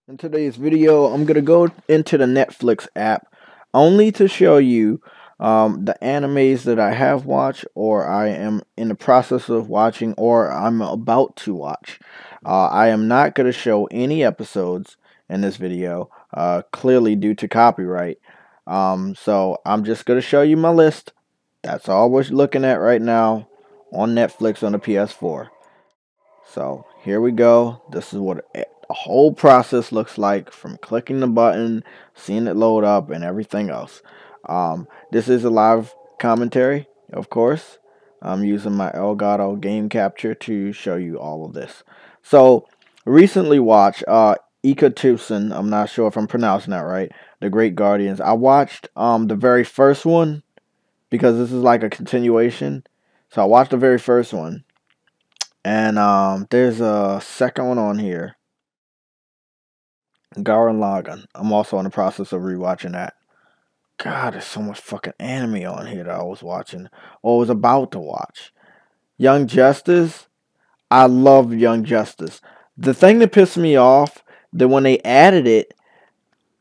In today's video, I'm going to go into the Netflix app only to show you the animes that I have watched, or I am in the process of watching, or I'm about to watch. I am not going to show any episodes in this video, clearly due to copyright. So I'm just going to show you my list. That's all we're looking at right now on Netflix on the PS4. So here we go. This is what the whole process looks like, from clicking the button, seeing it load up, and everything else. This is a live commentary, of course. I'm using my Elgato game capture to show you all of this. So recently watched Ika Tucson. I'm not sure if I'm pronouncing that right. The Great Guardians. I watched the very first one because this is like a continuation. So I watched the very first one. And there's a second one on here, Gurren Lagann. I'm also in the process of rewatching that. God, there's so much fucking anime on here that I was watching or was about to watch. Young Justice. I love Young Justice. The thing that pissed me off that when they added it,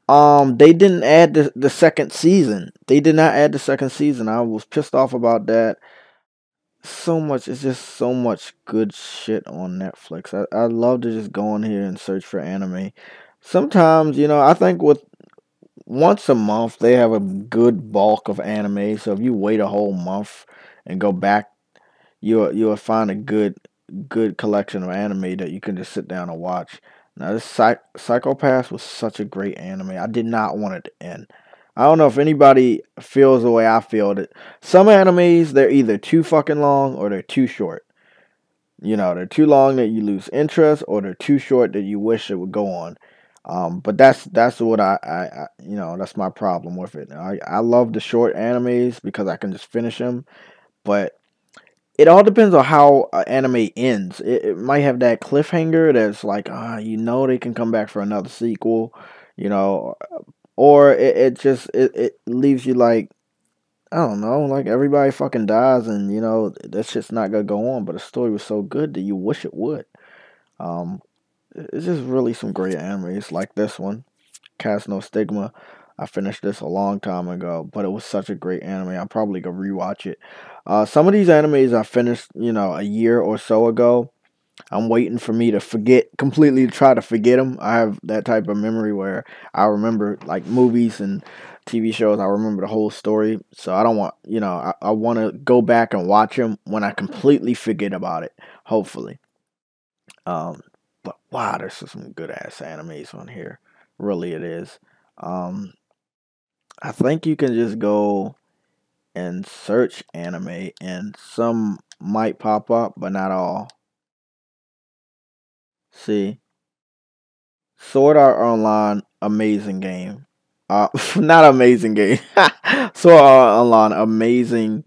they didn't add the second season. They did not add the second season. I was pissed off about that. So much, it's just so much good shit on Netflix. I love to just go on here and search for anime. Sometimes, I think with once a month they have a good bulk of anime. So if you wait a whole month and go back, you'll find a good collection of anime that you can just sit down and watch. Now this Psychopass was such a great anime. I did not want it to end. I don't know if anybody feels the way I feel. That some animes, they're either too fucking long or they're too short. They're too long that you lose interest, or they're too short that you wish it would go on. But that's what that's my problem with it. I love the short animes because I can just finish them, but it all depends on how anime ends. It might have that cliffhanger that's like, they can come back for another sequel, you know, or it leaves you like, I don't know, like everybody fucking dies, and that shit's not gonna go on. But the story was so good that you wish it would. Um, it's just really some great animes like this one, Cast No Stigma. I finished this a long time ago, but it was such a great anime. I'm probably gonna rewatch it. Some of these animes I finished, a year or so ago. I'm waiting for me to forget completely, to try to forget them. I have that type of memory where I remember like movies and TV shows. I remember the whole story. So I don't want, I want to go back and watch them when I completely forget about it. Hopefully. Um, but wow, there's some good ass animes on here. Really, it is. Um, I think you can just go and search anime, and some might pop up, but not all. See, Sword Art Online, amazing game. Not amazing game. Sword Art Online, amazing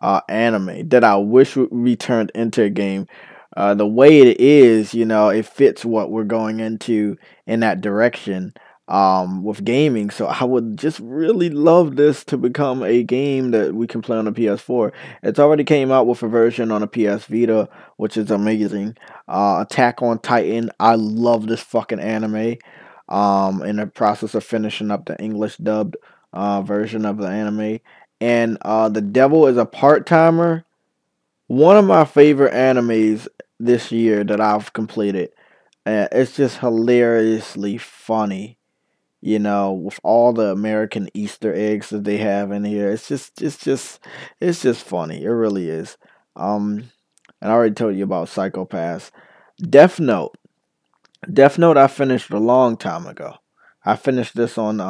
anime that I wish would be turned into a game. The way it is, it fits what we're going into in that direction with gaming. So I would just really love this to become a game that we can play on the PS4. It's already came out with a version on a PS Vita, which is amazing. Attack on Titan, I love this fucking anime. In the process of finishing up the English dubbed version of the anime. And The Devil is a Part Timer, one of my favorite animes this year that I've completed. It's just hilariously funny, with all the American Easter eggs that they have in here. It's just funny. It really is. And I already told you about Psychopaths. Death Note. Death Note I finished a long time ago. I finished this on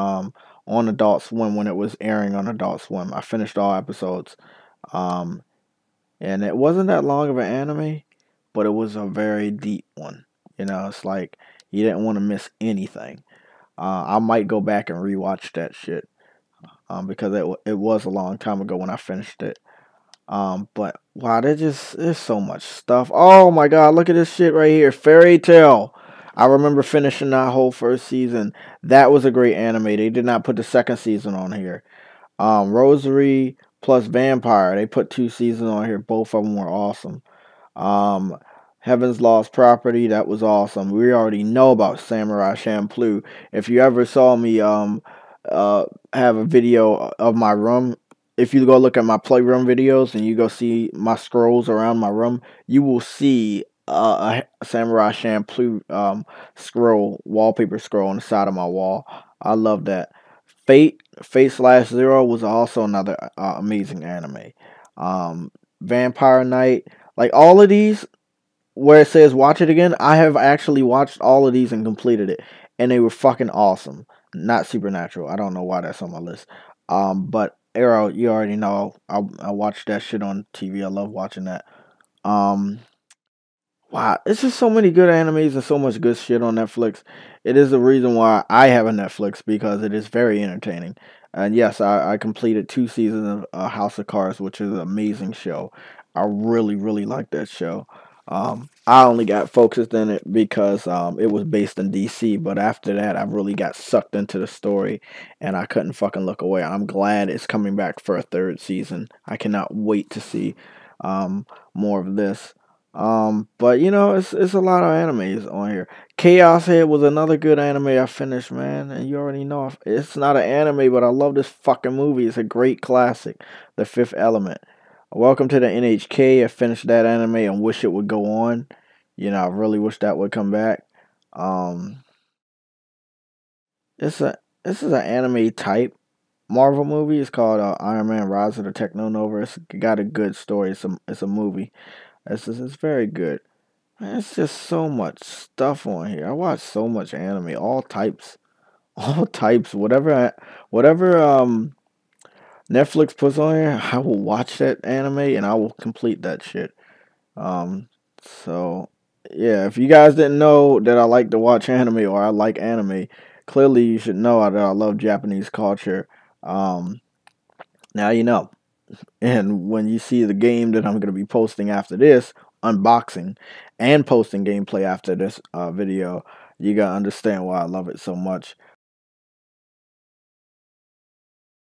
Adult Swim when it was airing on Adult Swim. I finished all episodes. Um and it wasn't that long of an anime, but it was a very deep one. It's like you didn't want to miss anything. I might go back and rewatch that shit. Because it was a long time ago when I finished it. But wow, there's so much stuff. Oh my god, look at this shit right here. Fairy Tail. I remember finishing that whole first season. That was a great anime. They did not put the second season on here. Rosary plus Vampire. They put two seasons on here. Both of them were awesome. Um, Heaven's Lost Property, that was awesome. We already know about Samurai Champloo. If you ever saw me uh have a video of my room, if you go look at my playroom videos and you go see my scrolls around my room, you will see a Samurai Champloo scroll, wallpaper scroll on the side of my wall. I love that. Fate slash Zero was also another amazing anime. Um, Vampire Knight, like all of these where it says watch it again, I have actually watched all of these and completed it, and they were fucking awesome. Not Supernatural. I don't know why that's on my list. But Arrow, you already know. I watched that shit on TV. I love watching that. Um, wow, it's just so many good animes and so much good shit on Netflix. It is the reason why I have a Netflix because it is very entertaining. And yes, I completed 2 seasons of House of Cards, which is an amazing show. I really, really like that show. I only got focused in it because it was based in DC, but after that, I really got sucked into the story and I couldn't fucking look away. I'm glad it's coming back for a third season. I cannot wait to see more of this. But you know, it's a lot of animes on here. Chaos Head was another good anime I finished, man. And you already know it's not an anime, but I love this fucking movie. It's a great classic, The Fifth Element. Welcome to the NHK. I finished that anime and wish it would go on. You know, I really wish that would come back. Um, it's a this is an anime type Marvel movie. It's called Iron Man: Rise of the Techno Nova. It's got a good story. It's a movie. It's very good. Man, it's just so much stuff on here. I watch so much anime, all types, all types. Whatever Netflix puts on here, I will watch that anime and I will complete that shit. So yeah, if you guys didn't know that I like to watch anime or I like anime, clearly you should know that I love Japanese culture. Um, Now you know. And when you see the game that I'm going to be posting after this, unboxing and posting gameplay after this video, you got to understand why I love it so much.